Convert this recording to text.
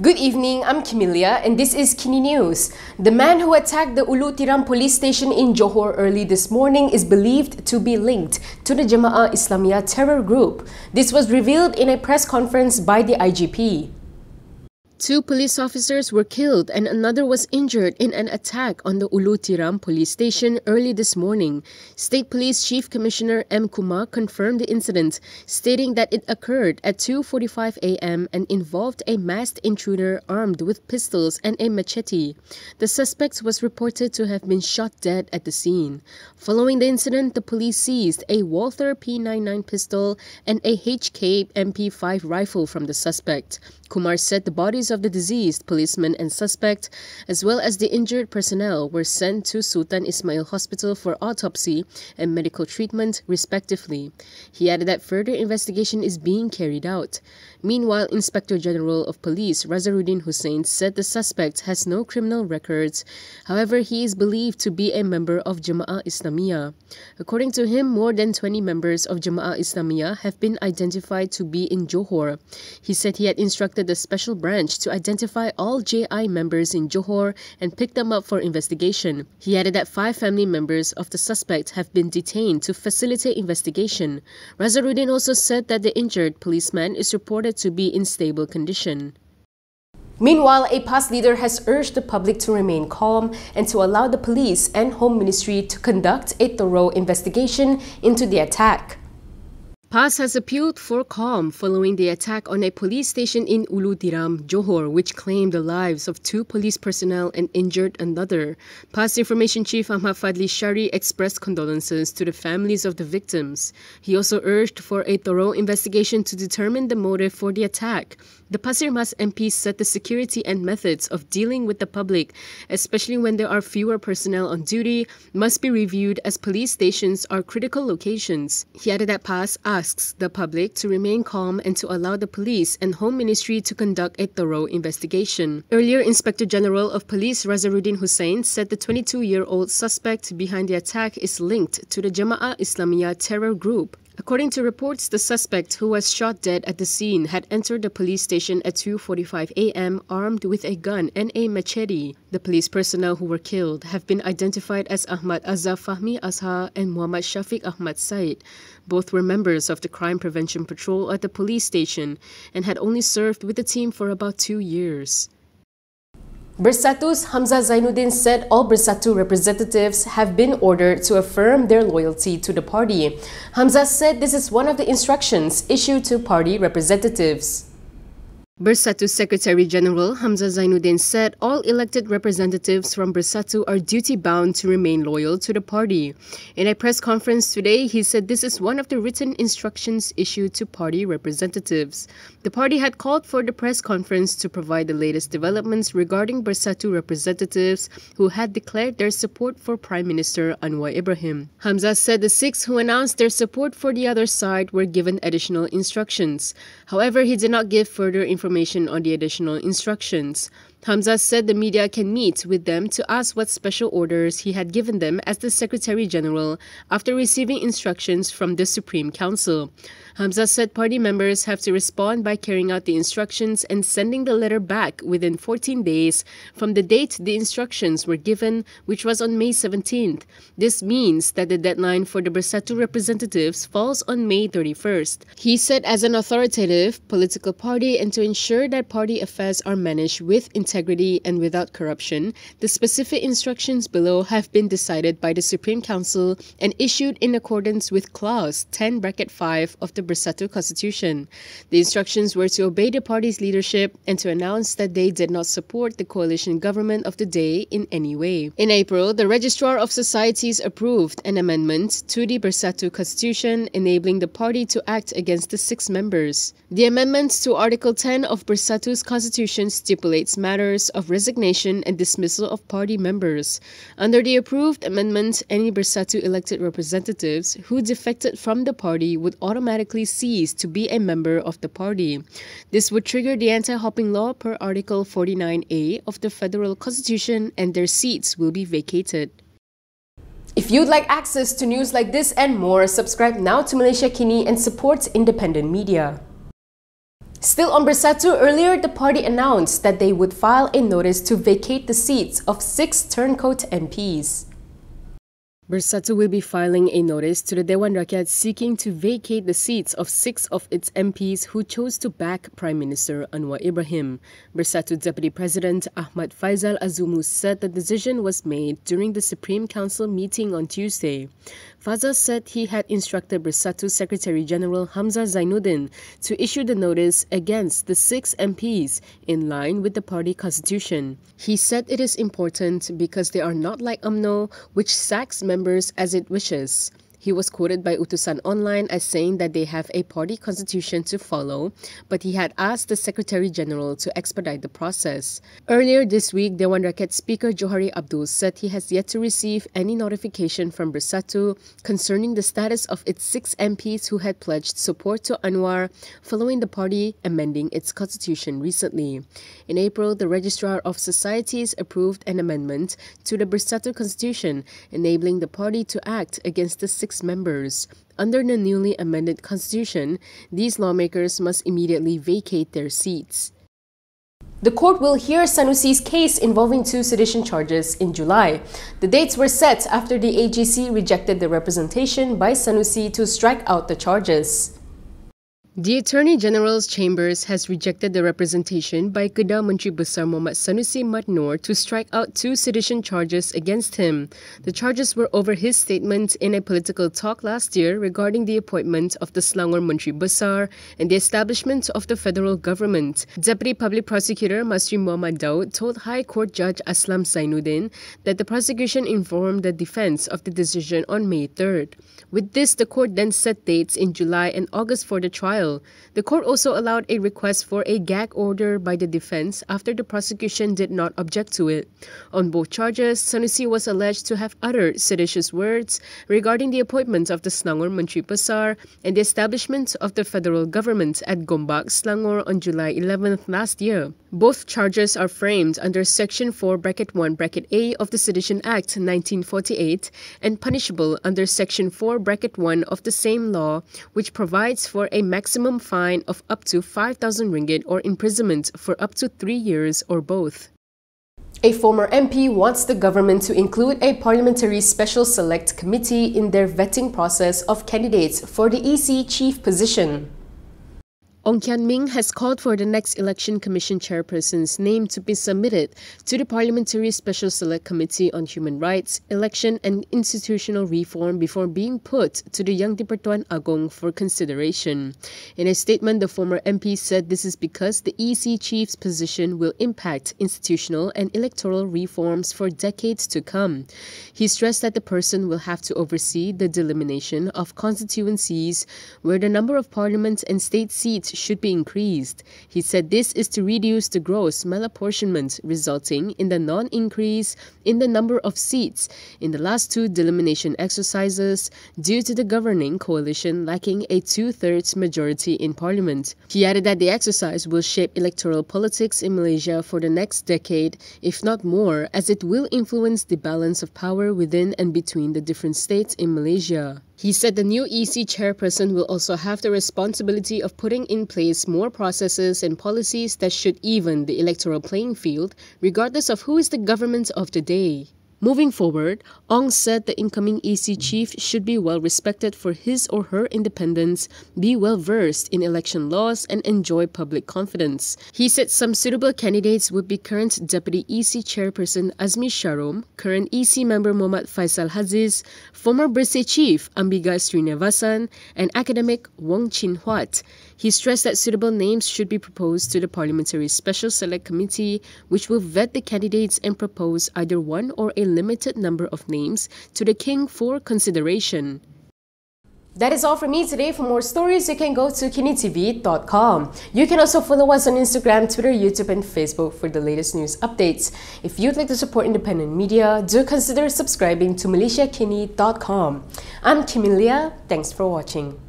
Good evening, I'm Camelia and this is KiniNews. The man who attacked the Ulu Tiram police station in Johor early this morning is believed to be linked to the Jemaah Islamiyah terror group. This was revealed in a press conference by the IGP. 2 police officers were killed and another was injured in an attack on the Ulu Tiram police station early this morning. State Police Chief Commissioner M. Kumar confirmed the incident, stating that it occurred at 2:45 a.m. and involved a masked intruder armed with pistols and a machete. The suspect was reported to have been shot dead at the scene. Following the incident, the police seized a Walther P99 pistol and a HK MP5 rifle from the suspect. Kumar said the bodies of the deceased policeman and suspect, as well as the injured personnel, were sent to Sultan Ismail Hospital for autopsy and medical treatment, respectively. He added that further investigation is being carried out. Meanwhile, Inspector General of Police Razarudin Husain said the suspect has no criminal records. However, he is believed to be a member of Jemaah Islamiyah. According to him, more than 20 members of Jemaah Islamiyah have been identified to be in Johor. He said he had instructed the special branch to identify all JI members in Johor and pick them up for investigation. He added that 5 family members of the suspect have been detained to facilitate investigation. Razarudin also said that the injured policeman is reported to be in stable condition. Meanwhile, a PAS leader has urged the public to remain calm and to allow the police and Home Ministry to conduct a thorough investigation into the attack. PAS has appealed for calm following the attack on a police station in Ulu Tiram, Johor, which claimed the lives of 2 police personnel and injured another. PAS Information Chief Ahmad Fadli Shari expressed condolences to the families of the victims. He also urged for a thorough investigation to determine the motive for the attack. The Pasir Mas MP said the security and methods of dealing with the public, especially when there are fewer personnel on duty, must be reviewed as police stations are critical locations. He added that PAS asks the public to remain calm and to allow the police and Home Ministry to conduct a thorough investigation. Earlier, Inspector General of Police Razarudin Husain said the 22-year-old suspect behind the attack is linked to the Jemaah Islamiyah terror group. According to reports, the suspect, who was shot dead at the scene, had entered the police station at 2:45 a.m. armed with a gun and a machete. The police personnel who were killed have been identified as Ahmad Azza Fahmi Azha and Muhammad Shafiq Ahmad Said. Both were members of the Crime Prevention Patrol at the police station and had only served with the team for about 2 years. Bersatu's Hamzah Zainuddin said all Bersatu representatives have been ordered to affirm their loyalty to the party. Hamzah said this is one of the instructions issued to party representatives. Bersatu Secretary General Hamzah Zainuddin said all elected representatives from Bersatu are duty-bound to remain loyal to the party. In a press conference today, he said this is one of the written instructions issued to party representatives. The party had called for the press conference to provide the latest developments regarding Bersatu representatives who had declared their support for Prime Minister Anwar Ibrahim. Hamzah said the 6 who announced their support for the other side were given additional instructions. However, he did not give further information on the additional instructions. Hamzah said the media can meet with them to ask what special orders he had given them as the Secretary General after receiving instructions from the Supreme Council. Hamzah said party members have to respond by carrying out the instructions and sending the letter back within 14 days from the date the instructions were given, which was on May 17th. This means that the deadline for the Bersatu representatives falls on May 31st. He said as an authoritative political party and to ensure that party affairs are managed with integrity and without corruption, the specific instructions below have been decided by the Supreme Council and issued in accordance with Clause 10(5) of the Bersatu Constitution. The instructions were to obey the party's leadership and to announce that they did not support the coalition government of the day in any way. In April, the Registrar of Societies approved an amendment to the Bersatu Constitution enabling the party to act against the 6 members. The amendments to Article 10 of Bersatu's Constitution stipulates matters of resignation and dismissal of party members. Under the approved amendment, any Bersatu elected representatives who defected from the party would automatically cease to be a member of the party. This would trigger the anti-hopping law per Article 49A of the Federal Constitution and their seats will be vacated. If you'd like access to news like this and more, subscribe now to Malaysia Kini and support independent media. Still on Bersatu, earlier the party announced that they would file a notice to vacate the seats of 6 turncoat MPs. Bersatu will be filing a notice to the Dewan Rakyat seeking to vacate the seats of 6 of its MPs who chose to back Prime Minister Anwar Ibrahim. Bersatu Deputy President Ahmad Faisal Azumu said the decision was made during the Supreme Council meeting on Tuesday. Faisal said he had instructed Bersatu Secretary General Hamzah Zainuddin to issue the notice against the 6 MPs in line with the party constitution. He said it is important because they are not like UMNO, which sacks members as it wishes. He was quoted by Utusan Online as saying that they have a party constitution to follow, but he had asked the Secretary General to expedite the process. Earlier this week, Dewan Rakyat Speaker Johari Abdul said he has yet to receive any notification from Bersatu concerning the status of its 6 MPs who had pledged support to Anwar following the party amending its constitution recently. In April, the Registrar of Societies approved an amendment to the Bersatu constitution, enabling the party to act against the 6 members. Under the newly amended constitution, these lawmakers must immediately vacate their seats. The court will hear Sanusi's case involving 2 sedition charges in July. The dates were set after the AGC rejected the representation by Sanusi to strike out the charges. The Attorney General's Chambers has rejected the representation by Kedah Menteri Besar Muhammad Sanusi Mat Noor to strike out 2 sedition charges against him. The charges were over his statement in a political talk last year regarding the appointment of the Selangor Menteri Besar and the establishment of the federal government. Deputy Public Prosecutor Masri Muhammad Daud told High Court Judge Aslam Zainuddin that the prosecution informed the defence of the decision on May 3rd. With this, the court then set dates in July and August for the trial. The court also allowed a request for a gag order by the defence after the prosecution did not object to it. On both charges, Sanusi was alleged to have uttered seditious words regarding the appointment of the Selangor Menteri Besar and the establishment of the federal government at Gombak, Selangor on July 11th last year. Both charges are framed under Section 4(1)(a) of the Sedition Act 1948 and punishable under Section 4(1) of the same law, which provides for a maximum fine of up to 5,000 ringgit or imprisonment for up to 3 years or both. A former MP wants the government to include a parliamentary special select committee in their vetting process of candidates for the EC chief position. Ong Kian Ming has called for the next Election Commission chairperson's name to be submitted to the Parliamentary Special Select Committee on Human Rights, Election and Institutional Reform before being put to the Yang di-Pertuan Agong for consideration. In a statement, the former MP said this is because the EC chief's position will impact institutional and electoral reforms for decades to come. He stressed that the person will have to oversee the delimitation of constituencies where the number of parliament and state seats should be increased. He said this is to reduce the gross malapportionment resulting in the non-increase in the number of seats in the last 2 delimitation exercises due to the governing coalition lacking a 2/3 majority in parliament. He added that the exercise will shape electoral politics in Malaysia for the next decade, if not more, as it will influence the balance of power within and between the different states in Malaysia. He said the new EC chairperson will also have the responsibility of putting in place more processes and policies that should even the electoral playing field, regardless of who is the government of the day. Moving forward, Ong said the incoming EC chief should be well respected for his or her independence, be well versed in election laws, and enjoy public confidence. He said some suitable candidates would be current Deputy EC Chairperson Azmi Sharom, current EC member Muhammad Faisal Haziz, former Bersih Chief Ambiga Srinivasan, and academic Wong Chin Huat. He stressed that suitable names should be proposed to the Parliamentary Special Select Committee, which will vet the candidates and propose either one or a limited number of names to the King for consideration. That is all from me today. For more stories, you can go to Kinitv.com. You can also follow us on Instagram, Twitter, YouTube, and Facebook for the latest news updates. If you'd like to support independent media, do consider subscribing to MalaysiaKini.com. I'm Kimilia. Thanks for watching.